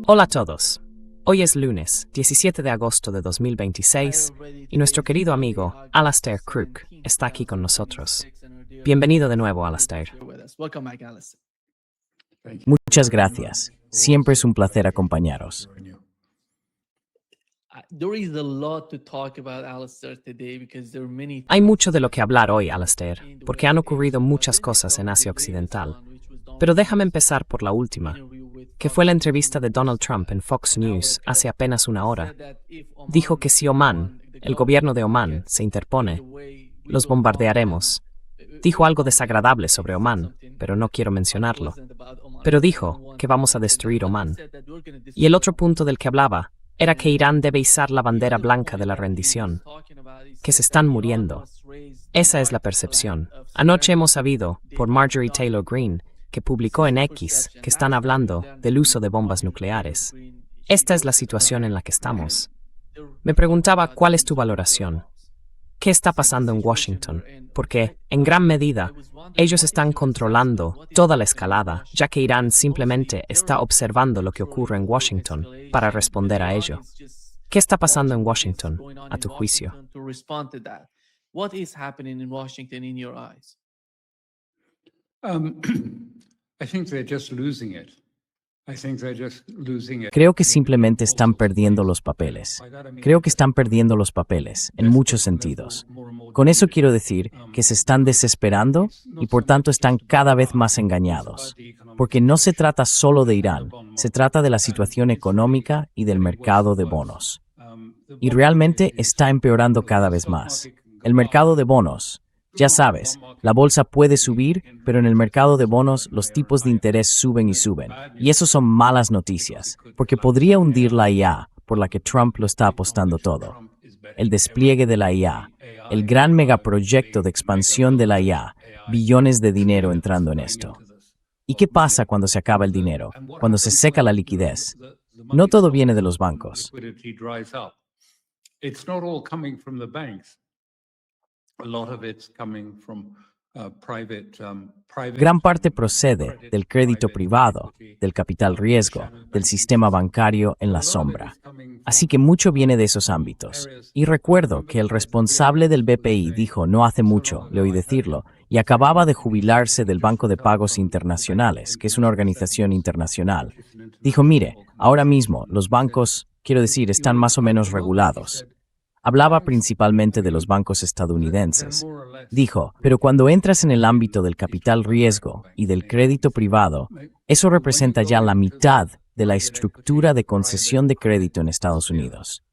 Hola a todos. Hoy es lunes, 17 de agosto de 2026, y nuestro querido amigo Alastair Crooke está aquí con nosotros. Bienvenido de nuevo, Alastair. Muchas gracias. Siempre es un placer acompañaros. Hay mucho de lo que hablar hoy, Alastair, porque han ocurrido muchas cosas en Asia Occidental. Pero déjame empezar por la última, que fue la entrevista de Donald Trump en Fox News hace apenas una hora. Dijo que si Omán, el gobierno de Omán, se interpone, los bombardearemos. Dijo algo desagradable sobre Omán, pero no quiero mencionarlo. Pero dijo que vamos a destruir Omán. Y el otro punto del que hablaba era que Irán debe izar la bandera blanca de la rendición, que se están muriendo. Esa es la percepción. Anoche hemos sabido, por Marjorie Taylor Greene, que publicó en X, que están hablando del uso de bombas nucleares. Esta es la situación en la que estamos. Me preguntaba, ¿cuál es tu valoración? ¿Qué está pasando en Washington? Porque, en gran medida, ellos están controlando toda la escalada, ya que Irán simplemente está observando lo que ocurre en Washington para responder a ello. ¿Qué está pasando en Washington, a tu juicio? Creo que simplemente están perdiendo los papeles. Creo que están perdiendo los papeles, en muchos sentidos. Con eso quiero decir que se están desesperando y por tanto están cada vez más engañados. Porque no se trata solo de Irán, se trata de la situación económica y del mercado de bonos. Y realmente está empeorando cada vez más. El mercado de bonos, ya sabes, la bolsa puede subir, pero en el mercado de bonos los tipos de interés suben y suben. Y eso son malas noticias, porque podría hundir la IA, por la que Trump lo está apostando todo. El despliegue de la IA, el gran megaproyecto de expansión de la IA, billones de dinero entrando en esto. ¿Y qué pasa cuando se acaba el dinero? Cuando se seca la liquidez. No todo viene de los bancos. Gran parte procede del crédito privado, del capital riesgo, del sistema bancario en la sombra. Así que mucho viene de esos ámbitos. Y recuerdo que el responsable del BPI dijo no hace mucho, le oí decirlo, y acababa de jubilarse del Banco de Pagos Internacionales, que es una organización internacional. Dijo, mire, ahora mismo los bancos, quiero decir, están más o menos regulados. Hablaba principalmente de los bancos estadounidenses. Dijo, pero cuando entras en el ámbito del capital riesgo y del crédito privado, eso representa ya la mitad de la estructura de concesión de crédito en Estados Unidos.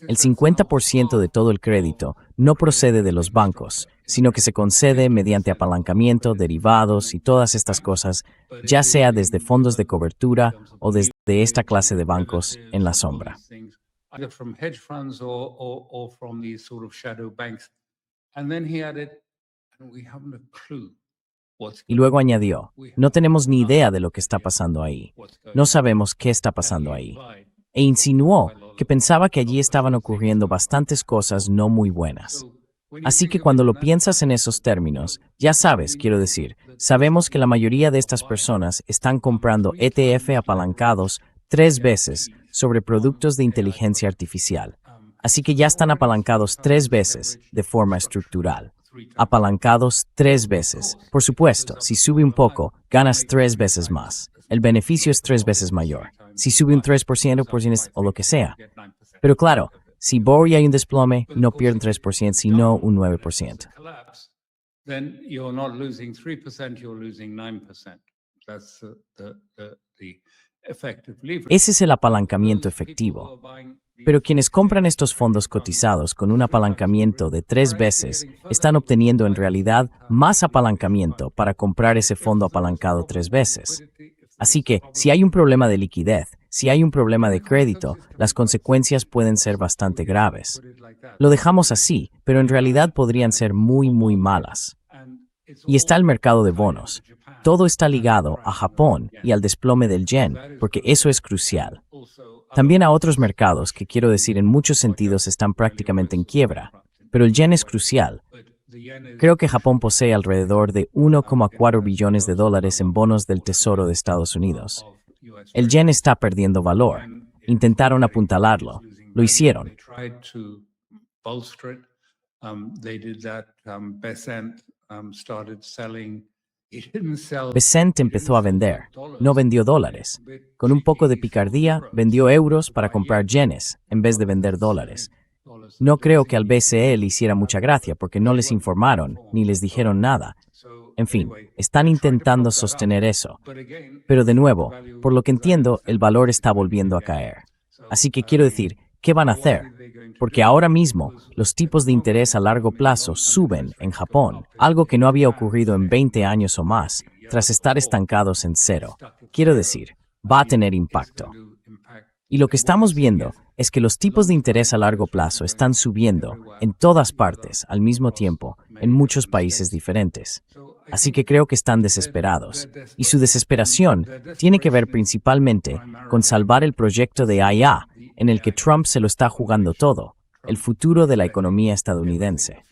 El 50% de todo el crédito no procede de los bancos, sino que se concede mediante apalancamiento, derivados y todas estas cosas, ya sea desde fondos de cobertura o desde esta clase de bancos en la sombra. Either from hedge funds or from these sort of shadow banks. And then he added, and we haven't a clue. Y luego añadió, no tenemos ni idea de lo que está pasando ahí. No sabemos qué está pasando ahí. E insinuó que pensaba que allí estaban ocurriendo bastantes cosas no muy buenas. Así que cuando lo piensas en esos términos, ya sabes, quiero decir, sabemos que la mayoría de estas personas están comprando ETF apalancados 3 veces sobre productos de inteligencia artificial. Así que ya están apalancados 3 veces de forma estructural. Apalancados 3 veces. Por supuesto, si sube un poco, ganas 3 veces más. El beneficio es 3 veces mayor. Si sube un 3% o lo que sea. Pero claro, si Bohr hay un desplome, no pierden 3%, sino un 9%. Then you're not losing 3%, you're losing 9%. That's the effective leverage. Ese es el apalancamiento efectivo. Pero quienes compran estos fondos cotizados con un apalancamiento de 3 veces están obteniendo en realidad más apalancamiento para comprar ese fondo apalancado 3 veces. Así que, si hay un problema de liquidez, si hay un problema de crédito, las consecuencias pueden ser bastante graves. Lo dejamos así, pero en realidad podrían ser muy, muy malas. Y está el mercado de bonos. Todo está ligado a Japón y al desplome del yen, porque eso es crucial. También a otros mercados que quiero decir en muchos sentidos están prácticamente en quiebra, pero el yen es crucial. Creo que Japón posee alrededor de $1,4 billones en bonos del Tesoro de Estados Unidos. El yen está perdiendo valor. Intentaron apuntalarlo. Lo hicieron. They tried to bolster it. They did that. Besant started selling. He didn't sell. Besant empezó a vender. No vendió dólares. Con un poco de picardía, vendió euros para comprar yenes, en vez de vender dólares. No creo que al BCE le hiciera mucha gracia porque no les informaron ni les dijeron nada. En fin, están intentando sostener eso. Pero de nuevo, por lo que entiendo, el valor está volviendo a caer. Así que quiero decir, ¿qué van a hacer? Porque ahora mismo los tipos de interés a largo plazo suben en Japón, algo que no había ocurrido en 20 años o más, tras estar estancados en cero. Quiero decir, va a tener impacto. Y lo que estamos viendo es que los tipos de interés a largo plazo están subiendo en todas partes al mismo tiempo en muchos países diferentes. Así que creo que están desesperados. Y su desesperación tiene que ver principalmente con salvar el proyecto de IA, en el que Trump se lo está jugando todo, el futuro de la economía estadounidense.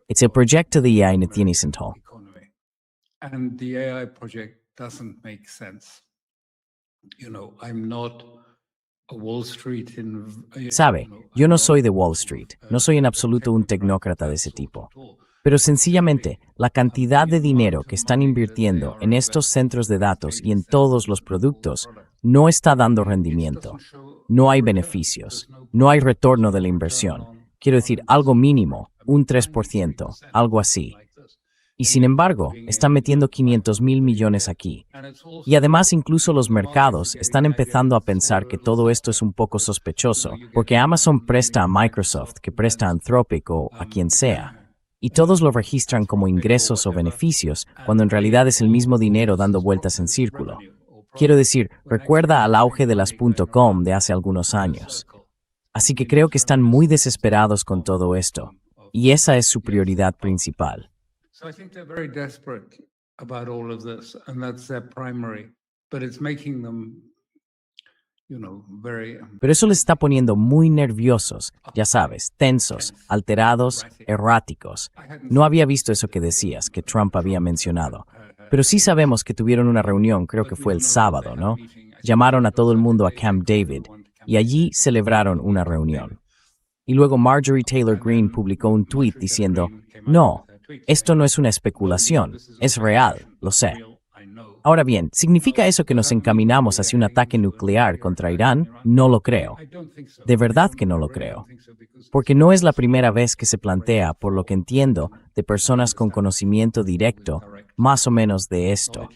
Es el proyecto de IA no tiene sentido. And the AI project doesn't make sense. I'm not a Wall Street Sabe, yo no soy de Wall Street, no soy en absoluto un tecnócrata de ese tipo. Pero sencillamente, la cantidad de dinero que están invirtiendo en estos centros de datos y en todos los productos no está dando rendimiento. No hay beneficios, no hay retorno de la inversión. Quiero decir, algo mínimo, un 3%, algo así. Y sin embargo, están metiendo 500,000 millones aquí. Y además incluso los mercados están empezando a pensar que todo esto es un poco sospechoso, porque Amazon presta a Microsoft, que presta a Anthropic o a quien sea. Y todos lo registran como ingresos o beneficios, cuando en realidad es el mismo dinero dando vueltas en círculo. Quiero decir, recuerda al auge de las .com de hace algunos años. Así que creo que están muy desesperados con todo esto. Y esa es su prioridad principal. So I think they're very desperate about all of this, and that's their primary. But it's making them, very. Pero eso les está poniendo muy nerviosos, ya sabes, tensos, alterados, erráticos. No había visto eso que decías, que Trump había mencionado. Pero sí sabemos que tuvieron una reunión, creo que fue el sábado, ¿no? Llamaron a todo el mundo a Camp David y allí celebraron una reunión. Y luego Marjorie Taylor Greene publicó un tuit diciendo, no, esto no es una especulación, es real, lo sé. Ahora bien, ¿significa eso que nos encaminamos hacia un ataque nuclear contra Irán? No lo creo. De verdad que no lo creo. Porque no es la primera vez que se plantea, por lo que entiendo, de personas con conocimiento directo, más o menos de esto.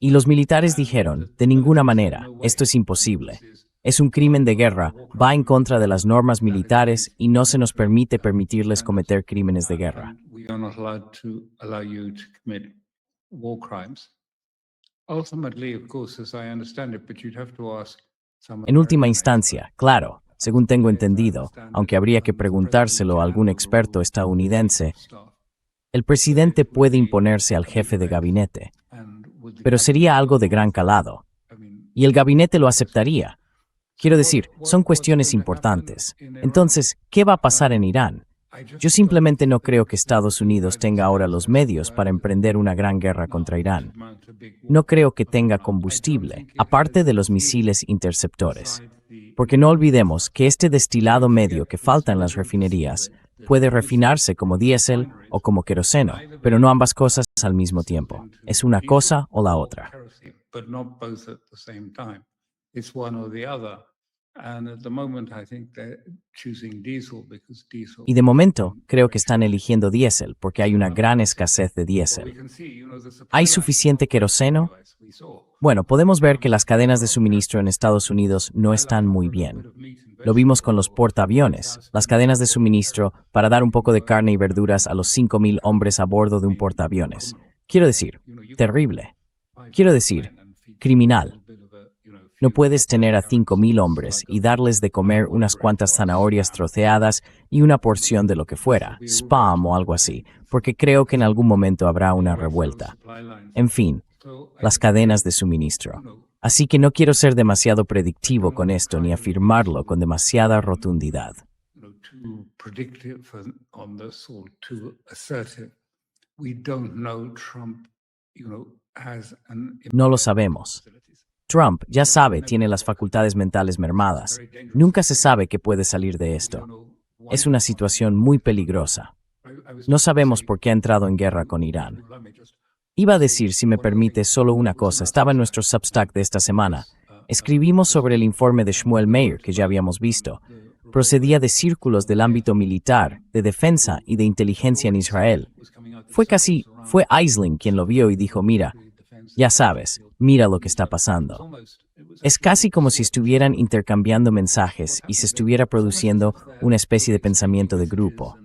Y los militares dijeron, de ninguna manera, esto es imposible. Es un crimen de guerra, va en contra de las normas militares y no se nos permite permitirles cometer crímenes de guerra. We are not allowed to allow you to commit war crimes. Ultimately, of course, as I understand it, but you'd have to ask some. En última instancia, claro, según tengo entendido, aunque habría que preguntárselo a algún experto estadounidense, el presidente puede imponerse al jefe de gabinete, pero sería algo de gran calado, y el gabinete lo aceptaría. Quiero decir, son cuestiones importantes. Entonces, ¿qué va a pasar en Irán? Yo simplemente no creo que Estados Unidos tenga ahora los medios para emprender una gran guerra contra Irán. No creo que tenga combustible, aparte de los misiles interceptores. Porque no olvidemos que este destilado medio que falta en las refinerías puede refinarse como diésel o como queroseno, pero no ambas cosas al mismo tiempo. Es una cosa o la otra. Y de momento, creo que están eligiendo diésel porque hay una gran escasez de diésel. ¿Hay suficiente queroseno? Bueno, podemos ver que las cadenas de suministro en Estados Unidos no están muy bien. Lo vimos con los portaaviones, las cadenas de suministro para dar un poco de carne y verduras a los 5,000 hombres a bordo de un portaaviones. Quiero decir, terrible. Quiero decir, criminal. No puedes tener a 5,000 hombres y darles de comer unas cuantas zanahorias troceadas y una porción de lo que fuera, spam o algo así, porque creo que en algún momento habrá una revuelta. En fin, las cadenas de suministro. Así que no quiero ser demasiado predictivo con esto ni afirmarlo con demasiada rotundidad. No lo sabemos. Trump, ya sabe, tiene las facultades mentales mermadas. Nunca se sabe qué puede salir de esto. Es una situación muy peligrosa. No sabemos por qué ha entrado en guerra con Irán. Iba a decir, si me permite, solo una cosa. Estaba en nuestro Substack de esta semana. Escribimos sobre el informe de Shmuel Meir, que ya habíamos visto. Procedía de círculos del ámbito militar, de defensa y de inteligencia en Israel. Fue Eisling quien lo vio y dijo, mira, ya sabes, mira lo que está pasando. Es casi como si estuvieran intercambiando mensajes y se estuviera produciendo una especie de pensamiento de grupo.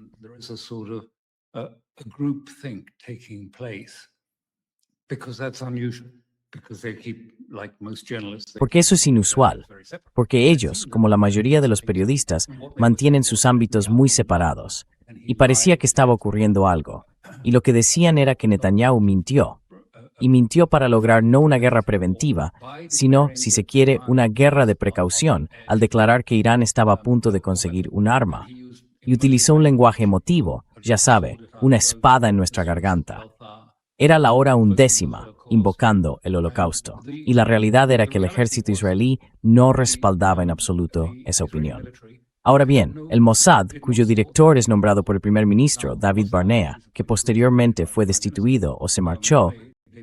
Porque eso es inusual, porque ellos, como la mayoría de los periodistas, mantienen sus ámbitos muy separados. Y parecía que estaba ocurriendo algo. Y lo que decían era que Netanyahu mintió. Y mintió para lograr no una guerra preventiva, sino, si se quiere, una guerra de precaución, al declarar que Irán estaba a punto de conseguir un arma. Y utilizó un lenguaje emotivo, ya sabe, una espada en nuestra garganta. Era la hora 11ª, invocando el holocausto. Y la realidad era que el ejército israelí no respaldaba en absoluto esa opinión. Ahora bien, el Mossad, cuyo director es nombrado por el primer ministro, David Barnea, que posteriormente fue destituido o se marchó,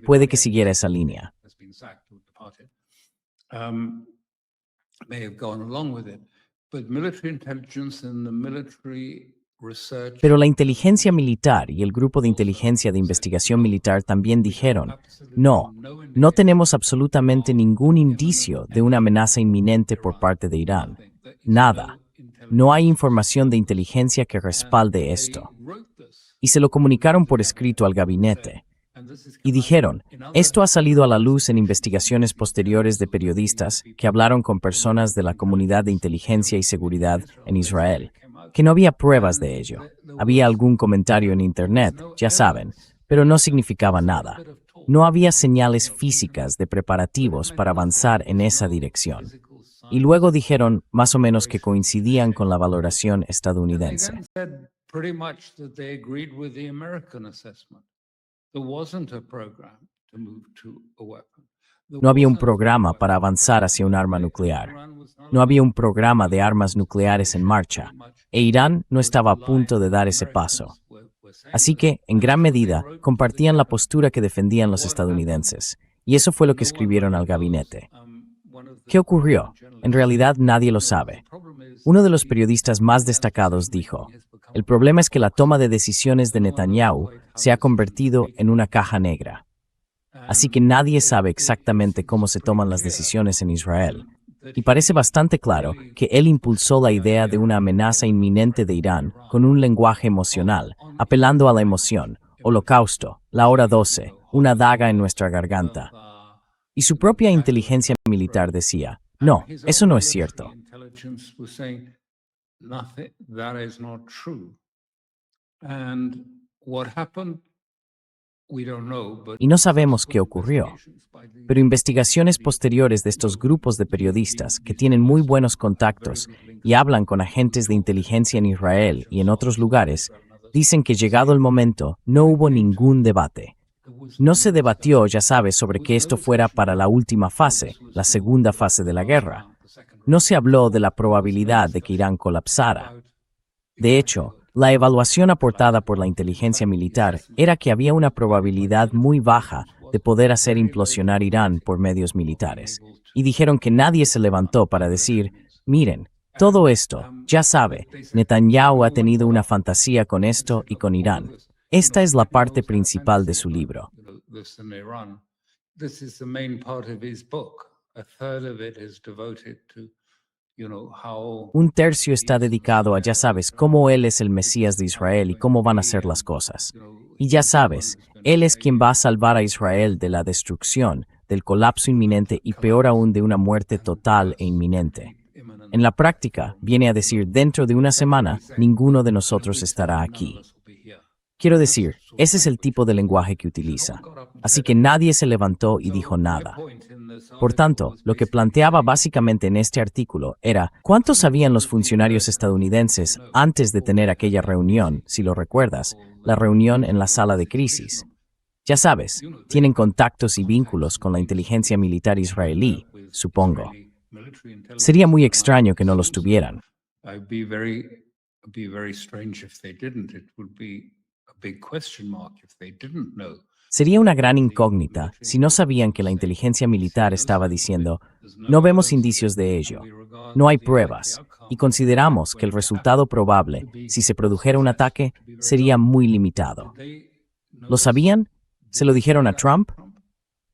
puede que siguiera esa línea. Pero la inteligencia militar y el grupo de inteligencia de investigación militar también dijeron, no tenemos absolutamente ningún indicio de una amenaza inminente por parte de Irán. Nada. No hay información de inteligencia que respalde esto. Y se lo comunicaron por escrito al gabinete. Y dijeron, esto ha salido a la luz en investigaciones posteriores de periodistas que hablaron con personas de la comunidad de inteligencia y seguridad en Israel, que no había pruebas de ello. Había algún comentario en Internet, ya saben, pero no significaba nada. No había señales físicas de preparativos para avanzar en esa dirección. Y luego dijeron, más o menos, que coincidían con la valoración estadounidense. No había un programa para avanzar hacia un arma nuclear. No había un programa de armas nucleares en marcha, e Irán no estaba a punto de dar ese paso. Así que, en gran medida, compartían la postura que defendían los estadounidenses, y eso fue lo que escribieron al gabinete. ¿Qué ocurrió? En realidad nadie lo sabe. Uno de los periodistas más destacados dijo, el problema es que la toma de decisiones de Netanyahu se ha convertido en una caja negra. Así que nadie sabe exactamente cómo se toman las decisiones en Israel. Y parece bastante claro que él impulsó la idea de una amenaza inminente de Irán con un lenguaje emocional, apelando a la emoción, holocausto, la hora 12, una daga en nuestra garganta. Y su propia inteligencia militar decía, no, eso no es cierto. Y no sabemos qué ocurrió. Pero investigaciones posteriores de estos grupos de periodistas que tienen muy buenos contactos y hablan con agentes de inteligencia en Israel y en otros lugares, dicen que llegado el momento no hubo ningún debate. No se debatió, ya sabes, sobre que esto fuera para la última fase, la segunda fase de la guerra. No se habló de la probabilidad de que Irán colapsara. De hecho, la evaluación aportada por la inteligencia militar era que había una probabilidad muy baja de poder hacer implosionar Irán por medios militares. Y dijeron que nadie se levantó para decir, miren, todo esto, ya sabe, Netanyahu ha tenido una fantasía con esto y con Irán. Esta es la parte principal de su libro. Un tercio está dedicado a, ya sabes, cómo él es el Mesías de Israel y cómo van a ser las cosas. Y ya sabes, él es quien va a salvar a Israel de la destrucción, del colapso inminente y peor aún de una muerte total e inminente. En la práctica, viene a decir, dentro de una semana, ninguno de nosotros estará aquí. Quiero decir, ese es el tipo de lenguaje que utiliza. Así que nadie se levantó y dijo nada. Por tanto, lo que planteaba básicamente en este artículo era, ¿cuánto sabían los funcionarios estadounidenses antes de tener aquella reunión, si lo recuerdas, la reunión en la sala de crisis? Ya sabes, tienen contactos y vínculos con la inteligencia militar israelí, supongo. Sería muy extraño que no los tuvieran. It'd be very strange if they didn't. It would be a big question mark if they didn't know. Sería una gran incógnita si no sabían que la inteligencia militar estaba diciendo, no vemos indicios de ello, no hay pruebas, y consideramos que el resultado probable, si se produjera un ataque, sería muy limitado. ¿Lo sabían? ¿Se lo dijeron a Trump?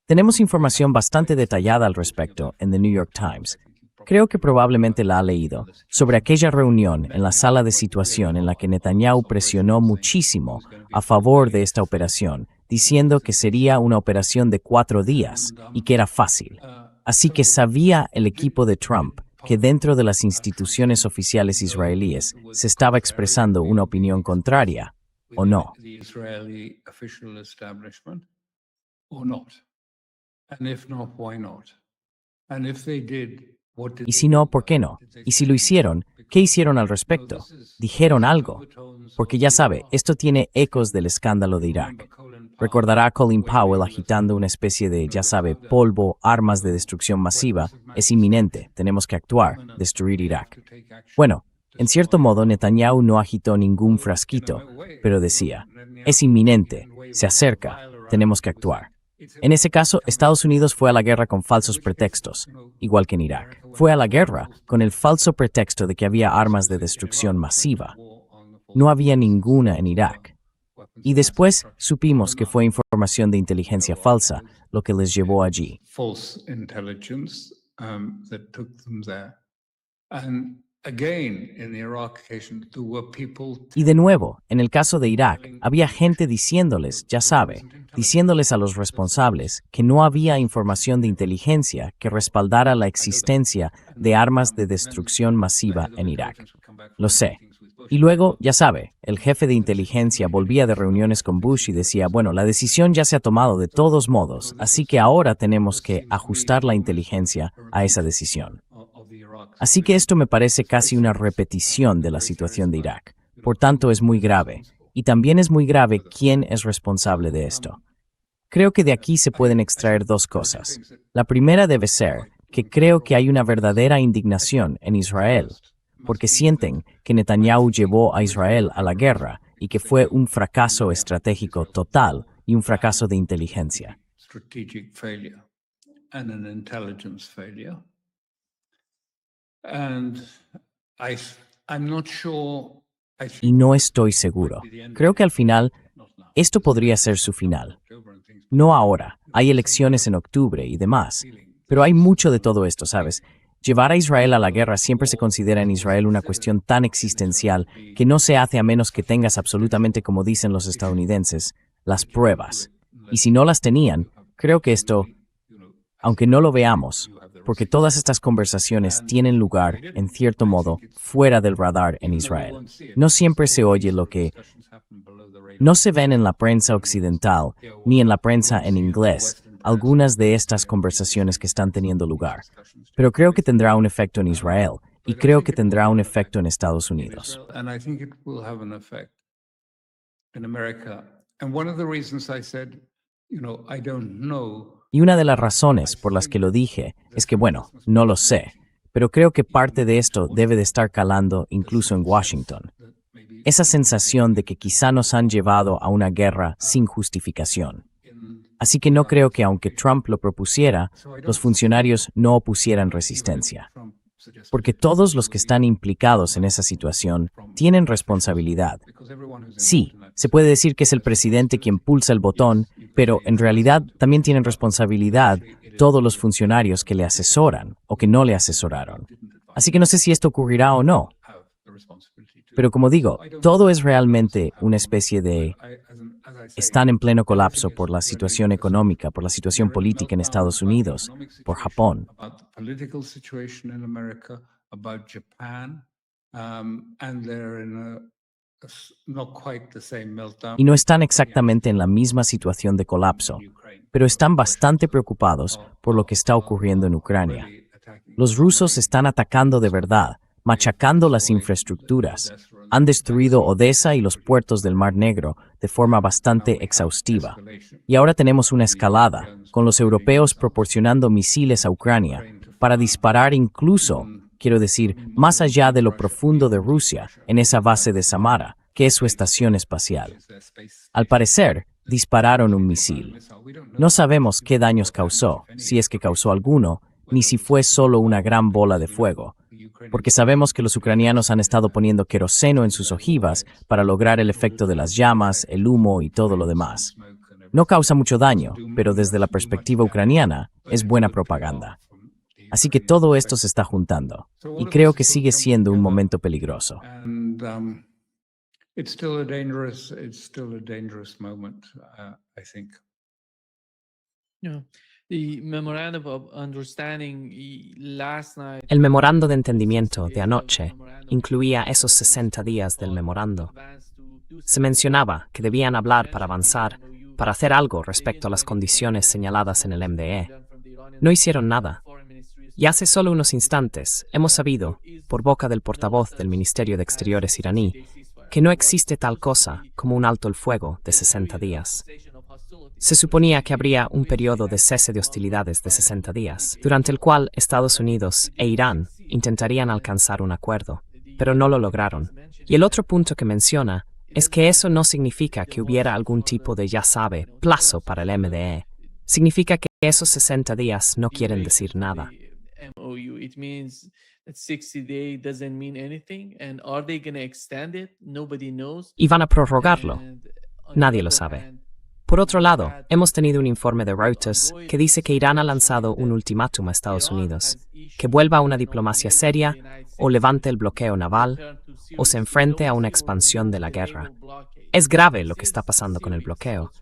Tenemos información bastante detallada al respecto en The New York Times. Creo que probablemente la ha leído, sobre aquella reunión en la sala de situación en la que Netanyahu presionó muchísimo a favor de esta operación, diciendo que sería una operación de 4 días y que era fácil. Así que sabía el equipo de Trump que dentro de las instituciones oficiales israelíes se estaba expresando una opinión contraria, ¿o no? Y si no, ¿por qué no? Y si lo hicieron, ¿qué hicieron al respecto? ¿Dijeron algo? Porque ya sabe, esto tiene ecos del escándalo de Irak. Recordará a Colin Powell agitando una especie de, ya sabe, polvo, armas de destrucción masiva. Es inminente, tenemos que actuar, destruir Irak. Bueno, en cierto modo Netanyahu no agitó ningún frasquito, pero decía, es inminente, se acerca, tenemos que actuar. En ese caso, Estados Unidos fue a la guerra con falsos pretextos, igual que en Irak. Fue a la guerra con el falso pretexto de que había armas de destrucción masiva. No había ninguna en Irak. Y después supimos que fue información de inteligencia falsa lo que les llevó allí. Y de nuevo, en el caso de Irak, había gente diciéndoles, ya sabe, diciéndoles a los responsables que no había información de inteligencia que respaldara la existencia de armas de destrucción masiva en Irak. Lo sé. Y luego, ya sabe, el jefe de inteligencia volvía de reuniones con Bush y decía, bueno, la decisión ya se ha tomado de todos modos, así que ahora tenemos que ajustar la inteligencia a esa decisión. Así que esto me parece casi una repetición de la situación de Irak. Por tanto, es muy grave. Y también es muy grave quién es responsable de esto. Creo que de aquí se pueden extraer 2 cosas. La primera debe ser que creo que hay una verdadera indignación en Israel, porque sienten que Netanyahu llevó a Israel a la guerra y que fue un fracaso estratégico total y un fracaso de inteligencia. Y no estoy seguro. Creo que al final, esto podría ser su final. No ahora, hay elecciones en octubre y demás, pero hay mucho de todo esto, ¿sabes? Llevar a Israel a la guerra siempre se considera en Israel una cuestión tan existencial que no se hace a menos que tengas absolutamente, como dicen los estadounidenses, las pruebas. Y si no las tenían, creo que esto, aunque no lo veamos, porque todas estas conversaciones tienen lugar, en cierto modo, fuera del radar en Israel. No siempre se oye lo que no se ven en la prensa occidental, ni en la prensa en inglés, algunas de estas conversaciones que están teniendo lugar. Pero creo que tendrá un efecto en Israel, y creo que tendrá un efecto en Estados Unidos. Y una de las razones por las que lo dije es que, bueno, no lo sé, pero creo que parte de esto debe de estar calando incluso en Washington. Esa sensación de que quizá nos han llevado a una guerra sin justificación. Así que no creo que aunque Trump lo propusiera, los funcionarios no opusieran resistencia. Porque todos los que están implicados en esa situación tienen responsabilidad. Sí, se puede decir que es el presidente quien pulsa el botón, pero en realidad también tienen responsabilidad todos los funcionarios que le asesoran o que no le asesoraron. Así que no sé si esto ocurrirá o no. Pero como digo, todo es realmente una especie de... Están en pleno colapso por la situación económica, por la situación política en Estados Unidos, por Japón. Y no están exactamente en la misma situación de colapso, pero están bastante preocupados por lo que está ocurriendo en Ucrania. Los rusos están atacando de verdad, machacando las infraestructuras. Han destruido Odessa y los puertos del Mar Negro de forma bastante exhaustiva. Y ahora tenemos una escalada, con los europeos proporcionando misiles a Ucrania para disparar incluso, quiero decir, más allá de lo profundo de Rusia, en esa base de Samara, que es su estación espacial. Al parecer, dispararon un misil. No sabemos qué daños causó, si es que causó alguno, ni si fue solo una gran bola de fuego, porque sabemos que los ucranianos han estado poniendo queroseno en sus ojivas para lograr el efecto de las llamas, el humo y todo lo demás. No causa mucho daño, pero desde la perspectiva ucraniana es buena propaganda. Así que todo esto se está juntando, y creo que sigue siendo un momento peligroso. It's still a dangerous moment, I think. Yeah. The memorandum of understanding last night. El memorando de entendimiento de anoche incluía esos 60 días del memorando. Se mencionaba que debían hablar para avanzar, para hacer algo respecto a las condiciones señaladas en el MDE. No hicieron nada. Y hace solo unos instantes hemos sabido, por boca del portavoz del Ministerio de Exteriores iraní, que no existe tal cosa como un alto el fuego de 60 días. Se suponía que habría un periodo de cese de hostilidades de 60 días, durante el cual Estados Unidos e Irán intentarían alcanzar un acuerdo, pero no lo lograron. Y el otro punto que menciona es que eso no significa que hubiera algún tipo de, ya sabe, plazo para el MDE. Significa que esos 60 días no quieren decir nada. It means that 60 days doesn't mean anything, and are they going to extend it? Nobody knows. Y van a prorrogarlo. Nadie lo sabe. Por otro lado, hemos tenido un informe de Reuters que dice que Irán ha lanzado un ultimátum a Estados Unidos, que vuelva a una diplomacia seria, o levante el bloqueo naval, o se enfrente a una expansión de la guerra. Es grave lo que está pasando con el bloqueo.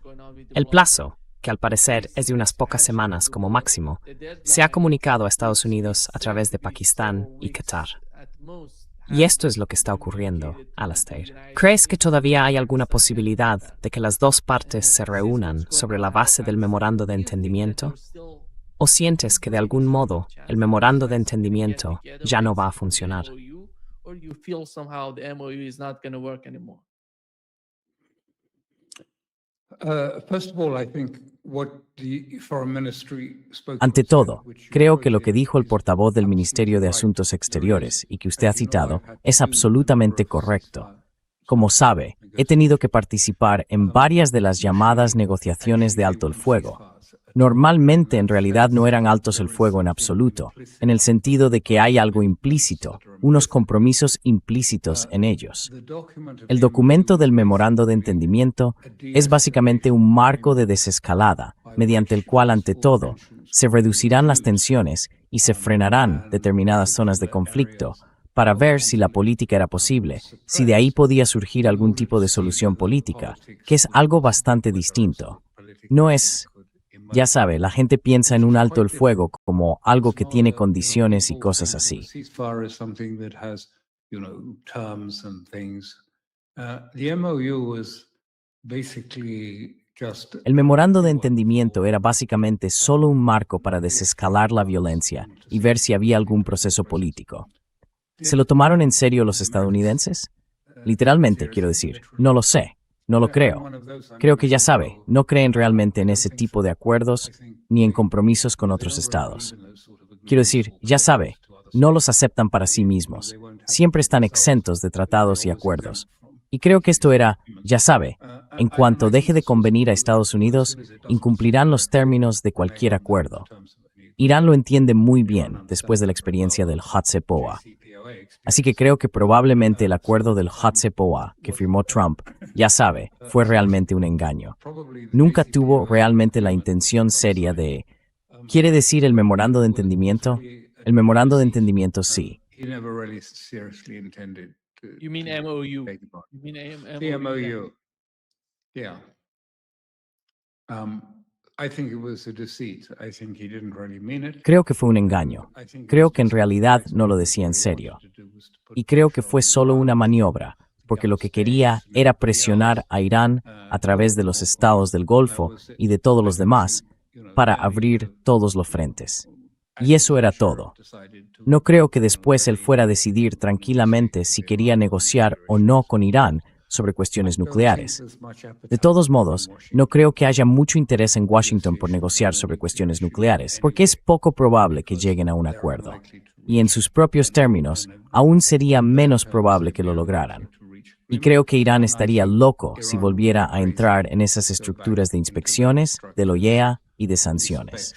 El plazo, que al parecer es de unas pocas semanas como máximo, se ha comunicado a Estados Unidos a través de Pakistán y Qatar. Y esto es lo que está ocurriendo, Alastair. ¿Crees que todavía hay alguna posibilidad de que las dos partes se reúnan sobre la base del memorando de entendimiento? ¿O sientes que de algún modo el memorando de entendimiento ya no va a funcionar? Ante todo, creo que lo que dijo el portavoz del Ministerio de Asuntos Exteriores y que usted ha citado es absolutamente correcto. Como sabe, he tenido que participar en varias de las llamadas negociaciones de alto el fuego. Normalmente en realidad no eran altos el fuego en absoluto, en el sentido de que hay algo implícito, unos compromisos implícitos en ellos. El documento del memorando de entendimiento es básicamente un marco de desescalada, mediante el cual, ante todo, se reducirán las tensiones y se frenarán determinadas zonas de conflicto para ver si la política era posible, si de ahí podía surgir algún tipo de solución política, que es algo bastante distinto. No es... Ya sabe, la gente piensa en un alto el fuego como algo que tiene condiciones y cosas así. El memorando de entendimiento era básicamente solo un marco para desescalar la violencia y ver si había algún proceso político. ¿Se lo tomaron en serio los estadounidenses? Literalmente, quiero decir, no lo sé. No lo creo. Creo que ya sabe, no creen realmente en ese tipo de acuerdos ni en compromisos con otros estados. Quiero decir, ya sabe, no los aceptan para sí mismos. Siempre están exentos de tratados y acuerdos. Y creo que esto era, ya sabe, en cuanto deje de convenir a Estados Unidos, incumplirán los términos de cualquier acuerdo. Irán lo entiende muy bien después de la experiencia del JCPOA. Así que creo que probablemente el acuerdo del JCPOA que firmó Trump, ya sabe, fue realmente un engaño. Nunca tuvo realmente la intención seria de... ¿Quiere decir el memorando de entendimiento? El memorando de entendimiento sí. You mean MOU? You mean The MOU? MOU. Yeah. I think it was a deceit. I think he didn't really mean it. Creo que fue un engaño. Creo que en realidad no lo decía en serio. Y creo que fue solo una maniobra, porque lo que quería era presionar a Irán a través de los estados del Golfo y de todos los demás para abrir todos los frentes. Y eso era todo. No creo que después él fuera a decidir tranquilamente si quería negociar o no con Irán sobre cuestiones nucleares. De todos modos, no creo que haya mucho interés en Washington por negociar sobre cuestiones nucleares, porque es poco probable que lleguen a un acuerdo. Y en sus propios términos, aún sería menos probable que lo lograran. Y creo que Irán estaría loco si volviera a entrar en esas estructuras de inspecciones, de la OEA y de sanciones.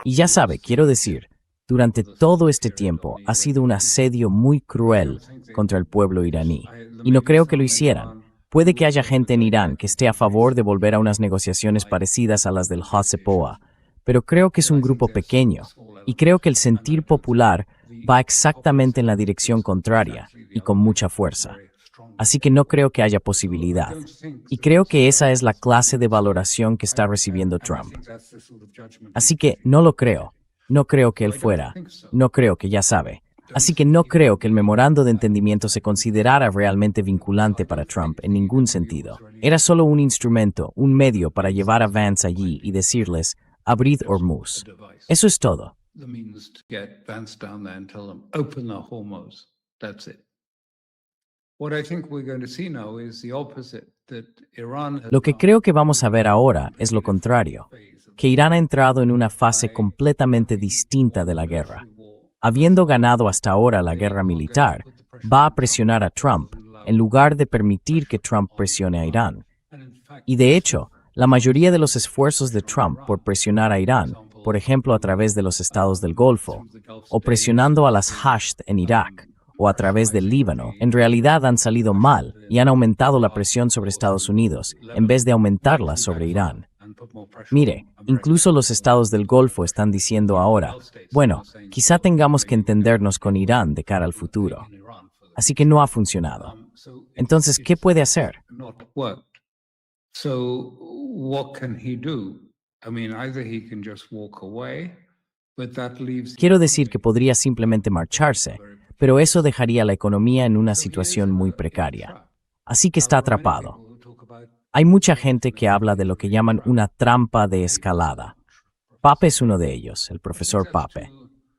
Y ya sabe, quiero decir, durante todo este tiempo ha sido un asedio muy cruel contra el pueblo iraní. Y no creo que lo hicieran. Puede que haya gente en Irán que esté a favor de volver a unas negociaciones parecidas a las del Hassepoa, pero creo que es un grupo pequeño, y creo que el sentir popular va exactamente en la dirección contraria y con mucha fuerza. Así que no creo que haya posibilidad. Y creo que esa es la clase de valoración que está recibiendo Trump. Así que no lo creo. No creo que él fuera. No creo que ya sabe. Así que no creo que el memorando de entendimiento se considerara realmente vinculante para Trump en ningún sentido. Era solo un instrumento, un medio para llevar a Vance allí y decirles, abrid Hormuz. Eso es todo. Lo que creo que vamos a ver ahora es lo contrario, que Irán ha entrado en una fase completamente distinta de la guerra. Habiendo ganado hasta ahora la guerra militar, va a presionar a Trump en lugar de permitir que Trump presione a Irán. Y de hecho, la mayoría de los esfuerzos de Trump por presionar a Irán, por ejemplo a través de los estados del Golfo, o presionando a las Hashd en Irak, o a través del Líbano, en realidad han salido mal y han aumentado la presión sobre Estados Unidos en vez de aumentarla sobre Irán. Mire, incluso los estados del Golfo están diciendo ahora, bueno, quizá tengamos que entendernos con Irán de cara al futuro. Así que no ha funcionado. Entonces, ¿qué puede hacer? Quiero decir que podría simplemente marcharse, pero eso dejaría la economía en una situación muy precaria. Así que está atrapado. Hay mucha gente que habla de lo que llaman una trampa de escalada. Pape es uno de ellos, el profesor Pape.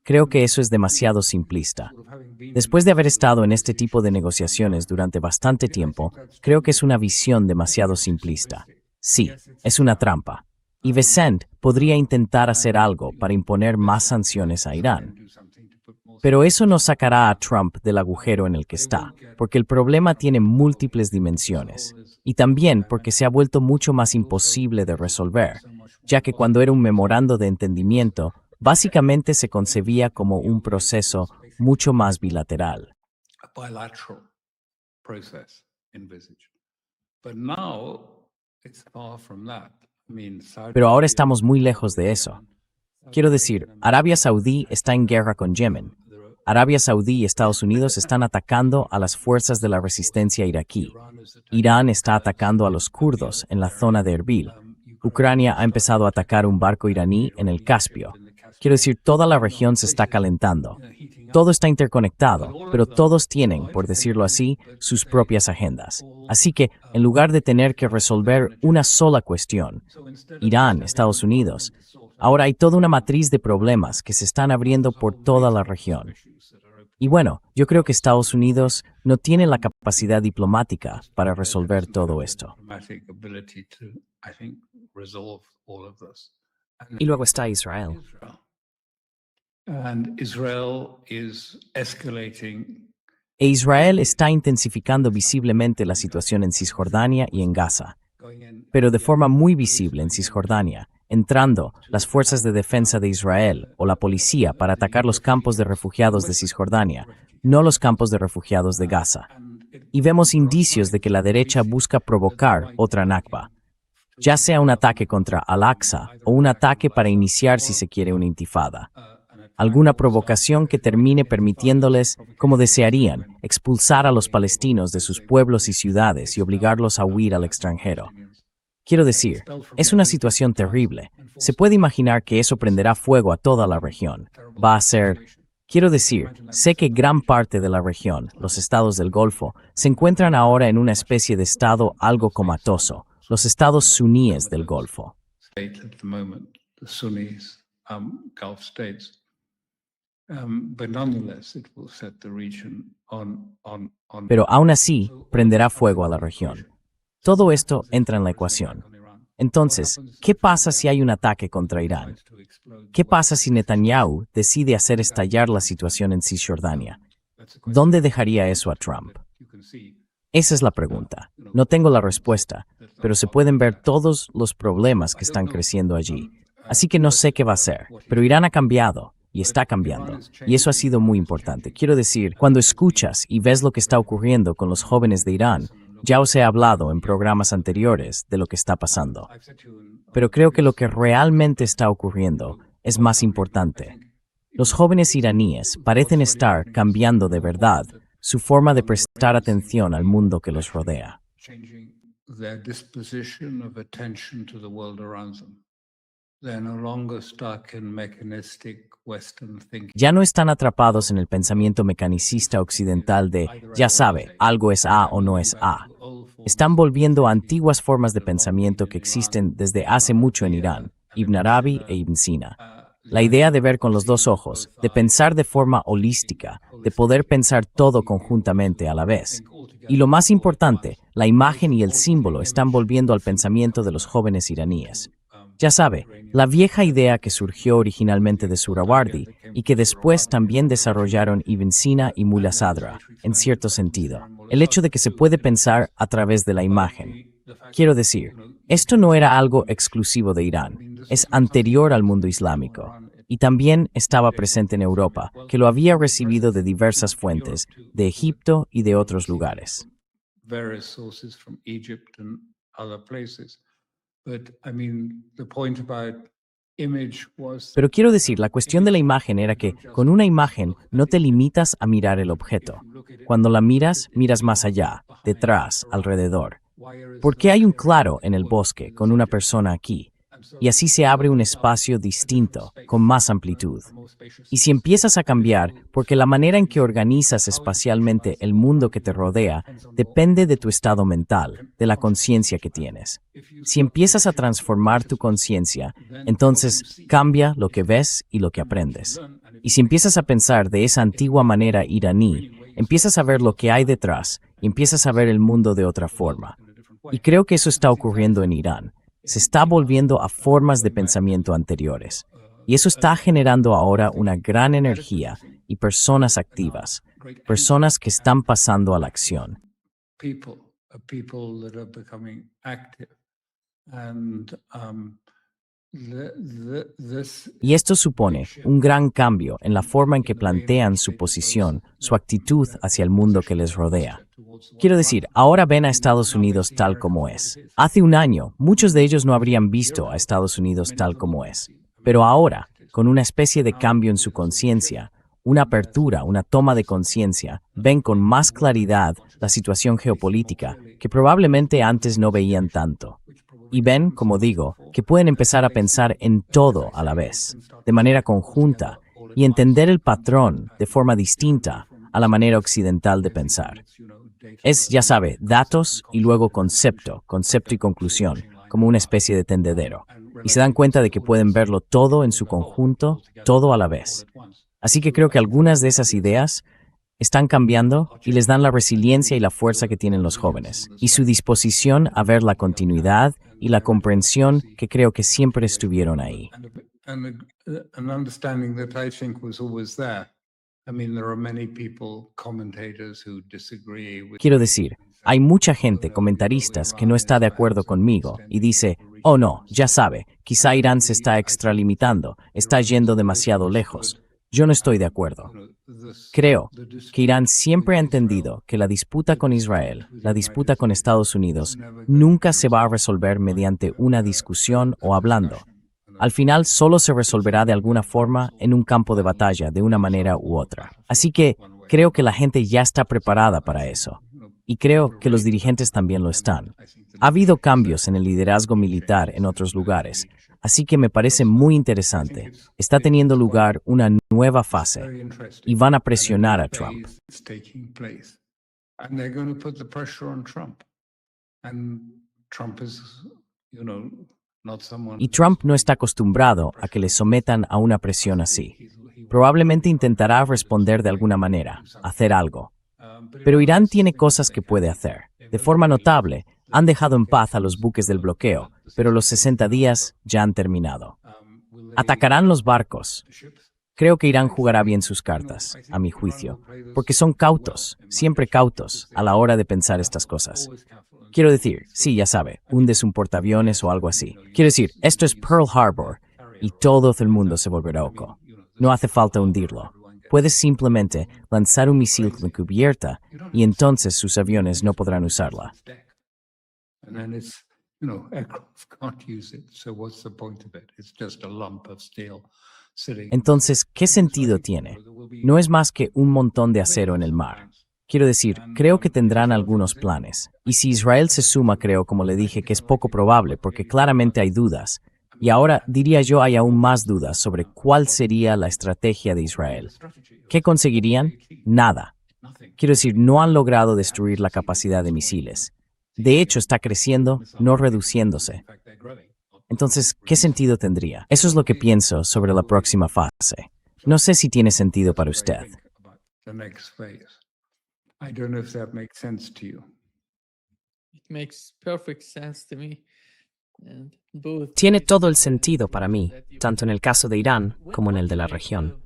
Creo que eso es demasiado simplista. Después de haber estado en este tipo de negociaciones durante bastante tiempo, creo que es una visión demasiado simplista. Sí, es una trampa. Y Bessent podría intentar hacer algo para imponer más sanciones a Irán. Pero eso no sacará a Trump del agujero en el que está, porque el problema tiene múltiples dimensiones, y también porque se ha vuelto mucho más imposible de resolver, ya que cuando era un memorando de entendimiento, básicamente se concebía como un proceso mucho más bilateral. Pero ahora estamos muy lejos de eso. Quiero decir, Arabia Saudí está en guerra con Yemen. Arabia Saudí y Estados Unidos están atacando a las fuerzas de la resistencia iraquí. Irán está atacando a los kurdos en la zona de Erbil. Ucrania ha empezado a atacar un barco iraní en el Caspio. Quiero decir, toda la región se está calentando. Todo está interconectado, pero todos tienen, por decirlo así, sus propias agendas. Así que, en lugar de tener que resolver una sola cuestión, Irán, Estados Unidos, ahora hay toda una matriz de problemas que se están abriendo por toda la región. Y bueno, yo creo que Estados Unidos no tiene la capacidad diplomática para resolver todo esto. Y luego está Israel. E Israel está intensificando visiblemente la situación en Cisjordania y en Gaza, pero de forma muy visible en Cisjordania, entrando las fuerzas de defensa de Israel o la policía para atacar los campos de refugiados de Cisjordania, no los campos de refugiados de Gaza. Y vemos indicios de que la derecha busca provocar otra Nakba, ya sea un ataque contra Al-Aqsa o un ataque para iniciar, si se quiere, una intifada. Alguna provocación que termine permitiéndoles, como desearían, expulsar a los palestinos de sus pueblos y ciudades y obligarlos a huir al extranjero. Quiero decir, es una situación terrible. Se puede imaginar que eso prenderá fuego a toda la región. Va a ser... Quiero decir, sé que gran parte de la región, los estados del Golfo, se encuentran ahora en una especie de estado algo comatoso, los estados suníes del Golfo. State at the moment, the Sunnis, Gulf states. But nonetheless, it will set the region on. Pero aún así, prenderá fuego a la región. Todo esto entra en la ecuación. Entonces, ¿qué pasa si hay un ataque contra Irán? ¿Qué pasa si Netanyahu decide hacer estallar la situación en Cisjordania? ¿Dónde dejaría eso a Trump? Esa es la pregunta. No tengo la respuesta, pero se pueden ver todos los problemas que están creciendo allí. Así que no sé qué va a hacer, pero Irán ha cambiado y está cambiando. Y eso ha sido muy importante. Quiero decir, cuando escuchas y ves lo que está ocurriendo con los jóvenes de Irán, ya os he hablado en programas anteriores de lo que está pasando. Pero creo que lo que realmente está ocurriendo es más importante. Los jóvenes iraníes parecen estar cambiando de verdad su forma de prestar atención al mundo que los rodea. Their disposition of attention to the world around them. They're no longer stuck in mechanistic Western thinking. Ya no están atrapados en el pensamiento mecanicista occidental de, ya sabe, algo es A o no es A. Están volviendo a antiguas formas de pensamiento que existen desde hace mucho en Irán, Ibn Arabi e Ibn Sina. La idea de ver con los dos ojos, de pensar de forma holística, de poder pensar todo conjuntamente a la vez. Y lo más importante, la imagen y el símbolo están volviendo al pensamiento de los jóvenes iraníes. Ya sabe, la vieja idea que surgió originalmente de Surawardi y que después también desarrollaron Ibn Sina y Mullah Sadra, en cierto sentido. El hecho de que se puede pensar a través de la imagen. Quiero decir, esto no era algo exclusivo de Irán, es anterior al mundo islámico. Y también estaba presente en Europa, que lo había recibido de diversas fuentes, de Egipto y de otros lugares. Various sources from Egypt and other places. But I mean, the point about image was. Pero quiero decir, la cuestión de la imagen era que, con una imagen, no te limitas a mirar el objeto. Cuando la miras, miras más allá, detrás, alrededor. ¿Por qué hay un claro en el bosque con una persona aquí? Y así se abre un espacio distinto, con más amplitud. Y si empiezas a cambiar, porque la manera en que organizas espacialmente el mundo que te rodea depende de tu estado mental, de la conciencia que tienes. Si empiezas a transformar tu conciencia, entonces cambia lo que ves y lo que aprendes. Y si empiezas a pensar de esa antigua manera iraní, empiezas a ver lo que hay detrás y empiezas a ver el mundo de otra forma. Y creo que eso está ocurriendo en Irán. Se está volviendo a formas de pensamiento anteriores. Y eso está generando ahora una gran energía y personas activas, personas que están pasando a la acción. People that are becoming active. And Y esto supone un gran cambio en la forma en que plantean su posición, su actitud hacia el mundo que les rodea. Quiero decir, ahora ven a Estados Unidos tal como es. Hace un año, muchos de ellos no habrían visto a Estados Unidos tal como es. Pero ahora, con una especie de cambio en su conciencia, una apertura, una toma de conciencia, ven con más claridad la situación geopolítica que probablemente antes no veían tanto. Y ven, como digo, que pueden empezar a pensar en todo a la vez, de manera conjunta, y entender el patrón de forma distinta a la manera occidental de pensar. Es, ya sabe, datos y luego concepto y conclusión, como una especie de tendedero. Y se dan cuenta de que pueden verlo todo en su conjunto, todo a la vez. Así que creo que algunas de esas ideas están cambiando y les dan la resiliencia y la fuerza que tienen los jóvenes, y su disposición a ver la continuidad y la comprensión que creo que siempre estuvieron ahí. an understanding that I think was always there. I mean, there are many people, commentators who disagree with. Quiero decir, hay mucha gente, comentaristas, que no está de acuerdo conmigo y dice, oh no, ya sabe, quizá Irán se está extralimitando, está yendo demasiado lejos. Yo no estoy de acuerdo. Creo que Irán siempre ha entendido que la disputa con Israel, la disputa con Estados Unidos, nunca se va a resolver mediante una discusión o hablando. Al final solo se resolverá de alguna forma en un campo de batalla, de una manera u otra. Así que creo que la gente ya está preparada para eso. Y creo que los dirigentes también lo están. Ha habido cambios en el liderazgo militar en otros lugares, así que me parece muy interesante. Está teniendo lugar una nueva fase y van a presionar a Trump. Trump is, not someone. Y Trump no está acostumbrado a que le sometan a una presión así. Probablemente intentará responder de alguna manera, hacer algo. Pero Irán tiene cosas que puede hacer. De forma notable, han dejado en paz a los buques del bloqueo, pero los 60 días ya han terminado. Atacarán los barcos. Creo que Irán jugará bien sus cartas, a mi juicio, porque son cautos, siempre cautos, a la hora de pensar estas cosas. Quiero decir, sí, ya sabe, hundes un portaaviones o algo así. Quiero decir, esto es Pearl Harbor y todo el mundo se volverá loco. No hace falta hundirlo. Puedes simplemente lanzar un misil con cubierta y entonces sus aviones no podrán usarla. And then it's, aircraft can't use it. So what's the point of it? It's just a lump of steel sitting. Entonces, ¿qué sentido tiene? No es más que un montón de acero en el mar. Quiero decir, creo que tendrán algunos planes. Y si Israel se suma, creo, como le dije, que es poco probable, porque claramente hay dudas. Y ahora, diría yo, hay aún más dudas sobre cuál sería la estrategia de Israel. ¿Qué conseguirían? Nada. Quiero decir, no han logrado destruir la capacidad de misiles. De hecho, está creciendo, no reduciéndose. Entonces, ¿qué sentido tendría? Eso es lo que pienso sobre la próxima fase. No sé si tiene sentido para usted. The next phase. I don't know if that makes sense to you. It makes perfect sense to me. And both Tiene todo el sentido para mí, tanto en el caso de Irán como en el de la región.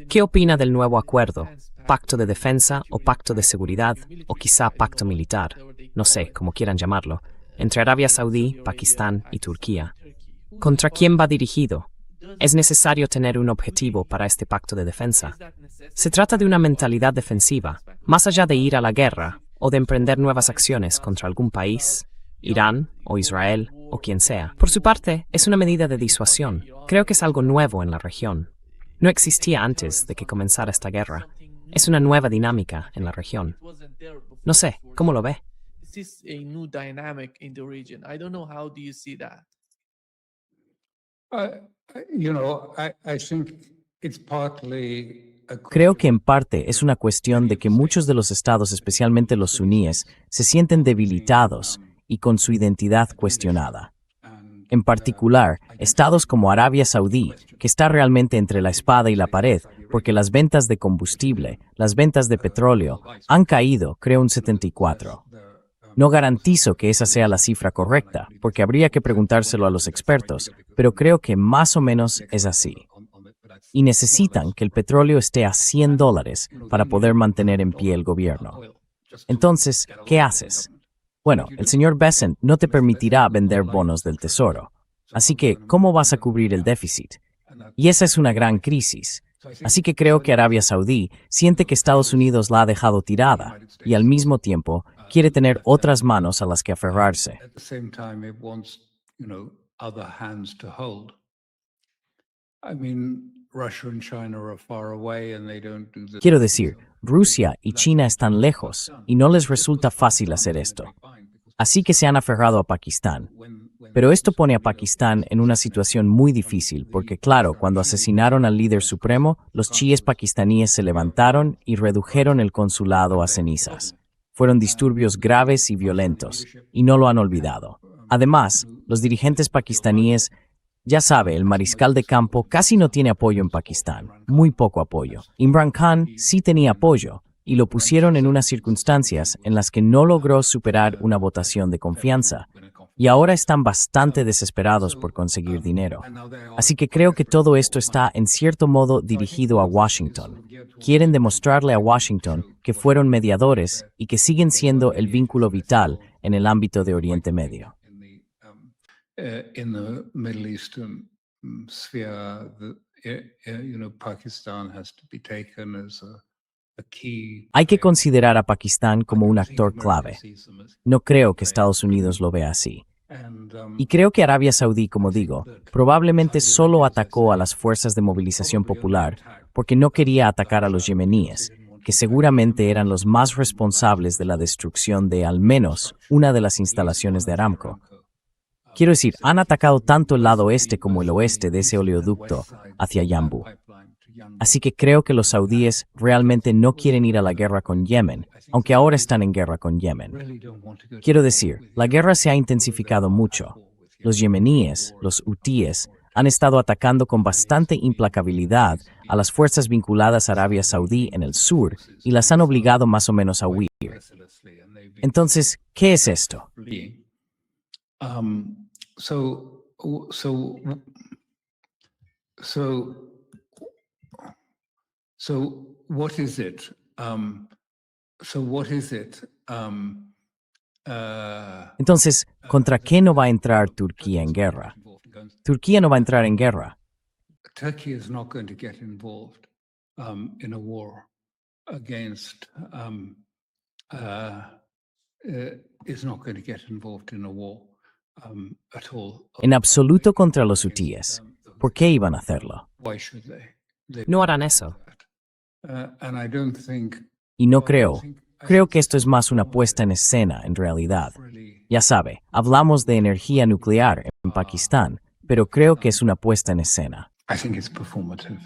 ¿Qué opina del nuevo acuerdo? ¿Pacto de defensa o pacto de seguridad o quizá pacto militar? No sé, como quieran llamarlo, entre Arabia Saudí, Pakistán y Turquía. ¿Contra quién va dirigido? ¿Es necesario tener un objetivo para este pacto de defensa? Se trata de una mentalidad defensiva, más allá de ir a la guerra o de emprender nuevas acciones contra algún país, Irán o Israel o quien sea. Por su parte, es una medida de disuasión. Creo que es algo nuevo en la región. No existía antes de que comenzara esta guerra. Es una nueva dinámica en la región. No sé, ¿cómo lo ve? This is a new dynamic in the region. I don't know, how do you see that? I think it's partly Creo que en parte es una cuestión de que muchos de los estados, especialmente los suníes, se sienten debilitados y con su identidad cuestionada. En particular, estados como Arabia Saudí, que está realmente entre la espada y la pared, porque las ventas de combustible, las ventas de petróleo, han caído, creo, un 74%. No garantizo que esa sea la cifra correcta, porque habría que preguntárselo a los expertos, pero creo que más o menos es así. Y necesitan que el petróleo esté a $100 para poder mantener en pie el gobierno. Entonces, ¿qué haces? Bueno, el señor Bessent no te permitirá vender bonos del tesoro. Así que, ¿cómo vas a cubrir el déficit? Y esa es una gran crisis. Así que creo que Arabia Saudí siente que Estados Unidos la ha dejado tirada y al mismo tiempo quiere tener otras manos a las que aferrarse. At the same time, it wants, other hands to hold. I mean, Russia and China are far away and they don't do this. Quiero decir, Rusia y China están lejos y no les resulta fácil hacer esto. Así que se han aferrado a Pakistán. Pero esto pone a Pakistán en una situación muy difícil porque, claro, cuando asesinaron al líder supremo, los chiíes pakistaníes se levantaron y redujeron el consulado a cenizas. Fueron disturbios graves y violentos, y no lo han olvidado. Además, los dirigentes pakistaníes, ya sabe, el mariscal de campo casi no tiene apoyo en Pakistán, muy poco apoyo. Imran Khan sí tenía apoyo, y lo pusieron en unas circunstancias en las que no logró superar una votación de confianza, y ahora están bastante desesperados por conseguir dinero. Así que creo que todo esto está en cierto modo dirigido a Washington. Quieren demostrarle a Washington que fueron mediadores y que siguen siendo el vínculo vital en el ámbito de Oriente Medio. In the Middle Eastern sphere, Pakistan has to be taken as a key. Hay que considerar a Pakistán como un actor clave. No creo que Estados Unidos lo vea así. Y creo que Arabia Saudí, como digo, probablemente solo atacó a las fuerzas de movilización popular porque no quería atacar a los yemeníes, que seguramente eran los más responsables de la destrucción de al menos una de las instalaciones de Aramco. Quiero decir, han atacado tanto el lado este como el oeste de ese oleoducto hacia Yanbu. Así que creo que los saudíes realmente no quieren ir a la guerra con Yemen, aunque ahora están en guerra con Yemen. Quiero decir, la guerra se ha intensificado mucho. Los yemeníes, los hutíes, han estado atacando con bastante implacabilidad a las fuerzas vinculadas a Arabia Saudí en el sur y las han obligado más o menos a huir. Entonces, ¿qué es esto? What is it? Entonces, ¿contra qué no va a entrar Turquía en guerra? Turquía no va a entrar en guerra. Turkey is not going to get involved in a war against. Is not going to get involved in a war at all. En absoluto contra los hutíes. ¿Por qué iban a hacerlo? Why should they? No harán eso. And I don't think. Y no creo que esto es más una puesta en escena, en realidad. Ya sabe, hablamos de energía nuclear en Pakistán, pero creo que es una puesta en escena. I think it's performative.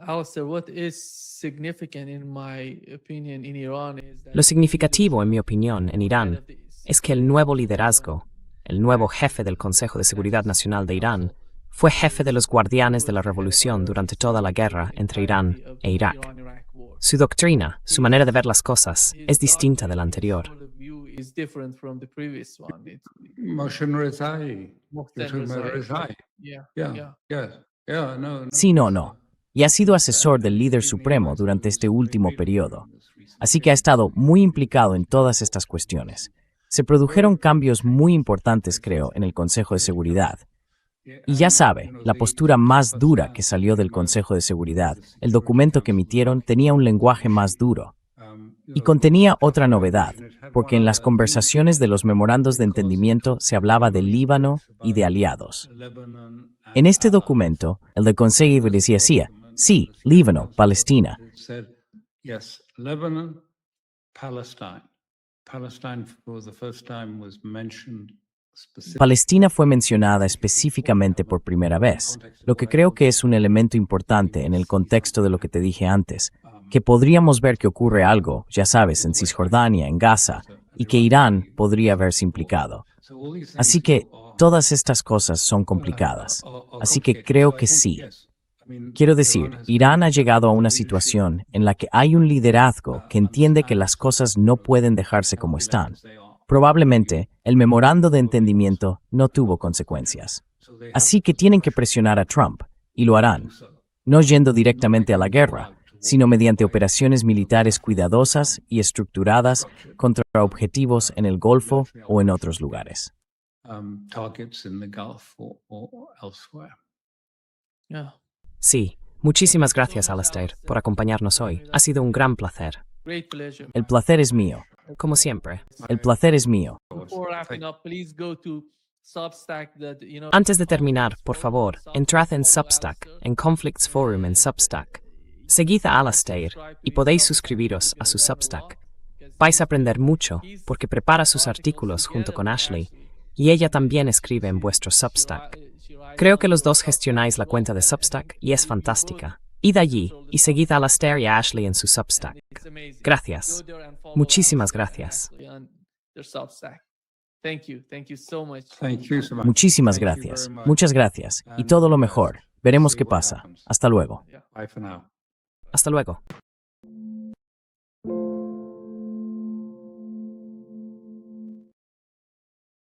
Alistair, what is significant in my opinion in Iran is that Lo significativo, en mi opinión, en Irán es que el nuevo liderazgo, el nuevo jefe del Consejo de Seguridad Nacional de Irán, fue jefe de los guardianes de la revolución durante toda la guerra entre Irán e Irak. Su doctrina, su manera de ver las cosas, es distinta de la anterior. Mohsen Rezai. No. Sí, no. Y ha sido asesor del líder supremo durante este último periodo. Así que ha estado muy implicado en todas estas cuestiones. Se produjeron cambios muy importantes, creo, en el Consejo de Seguridad. Y ya sabe, la postura más dura que salió del Consejo de Seguridad, el documento que emitieron tenía un lenguaje más duro. Y contenía otra novedad, porque en las conversaciones de los memorandos de entendimiento se hablaba de Líbano y de aliados. En este documento, el del Consejo decía sí, Líbano, Palestina. Yes, Lebanon, Palestine. Palestine for the first time was mentioned. Palestina fue mencionada específicamente por primera vez, lo que creo que es un elemento importante en el contexto de lo que te dije antes, que podríamos ver que ocurre algo, ya sabes, en Cisjordania, en Gaza, y que Irán podría verse implicado. Así que todas estas cosas son complicadas. Así que creo que sí. Quiero decir, Irán ha llegado a una situación en la que hay un liderazgo que entiende que las cosas no pueden dejarse como están. Probablemente, el memorando de entendimiento no tuvo consecuencias. Así que tienen que presionar a Trump, y lo harán, no yendo directamente a la guerra, sino mediante operaciones militares cuidadosas y estructuradas contra objetivos en el Golfo o en otros lugares. Targets in the Gulf or elsewhere. Yeah, Sí, muchísimas gracias, Alistair, por acompañarnos hoy. Ha sido un gran placer. great pleasure. El placer es mío. Como siempre. El placer es mío. Before wrapping up, please go to Substack. Antes de terminar, por favor, entrad en Substack, en Conflicts Forum en Substack. Seguid a Alistair y podéis suscribiros a su Substack. Vais a aprender mucho porque prepara sus artículos junto con Ashley y ella también escribe en vuestro Substack. Creo que los dos gestionáis la cuenta de Substack y es fantástica. Id allí y seguid a Alistair y a Ashley en su Substack. Gracias. Muchísimas gracias. Thank you so much. Thank you so much. Muchísimas gracias. Muchas gracias. Y todo lo mejor. Veremos qué pasa. Hasta luego. Bye for now. Hasta luego.